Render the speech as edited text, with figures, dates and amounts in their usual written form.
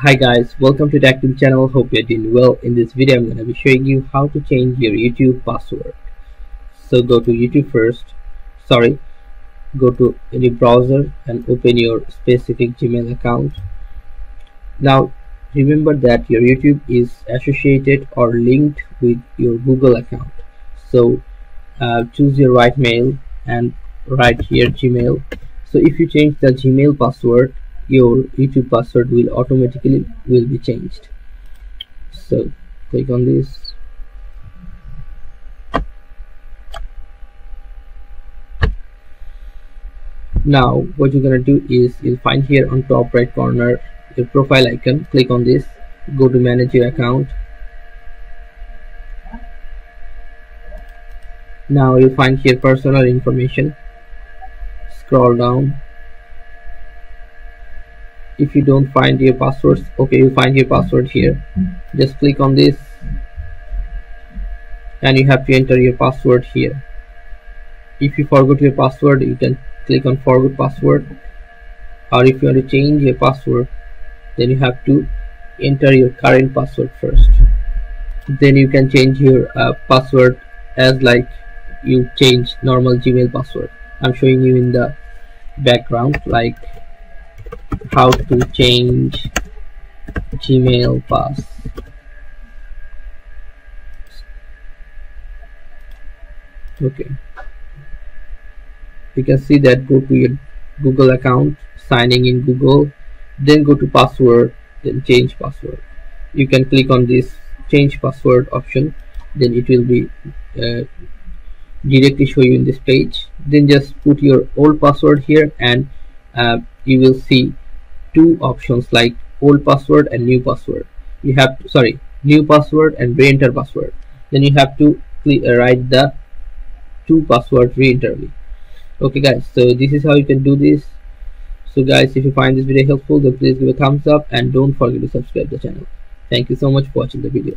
Hi guys, welcome to the active channel. Hope you're doing well. In this video I'm going to be showing you how to change your YouTube password. So go to YouTube first. Go to any browser and open your specific Gmail account. Now remember that your YouTube is associated or linked with your Google account. So choose your right mail and write here Gmail. So if you change the Gmail password, your YouTube password will automatically be changed. So click on this. Now what you're gonna do is you'll find here on top right corner your profile icon. Click on this, go to manage your account. Now you'll find here personal information. Scroll down. If you don't find your passwords, okay, you'll find your password here. Just click on this and you have to enter your password here. If you forgot your password, you can click on forgot password, or if you want to change your password, then you have to enter your current password first. Then you can change your password as like you change normal Gmail password. I'm showing you in the background like how to change Gmail pass. Okay, you can see that. Go to your Google account, signing in Google, then go to password, then change password. You can click on this change password option, then it will be directly show you in this page. Then just put your old password here and you will see two options like old password and new password. You have to, new password and re-enter password. Then you have to write the two password re-enterly. Okay guys, so this is how you can do this. So guys, if you find this video helpful, then please give a thumbs up and don't forget to subscribe the channel. Thank you so much for watching the video.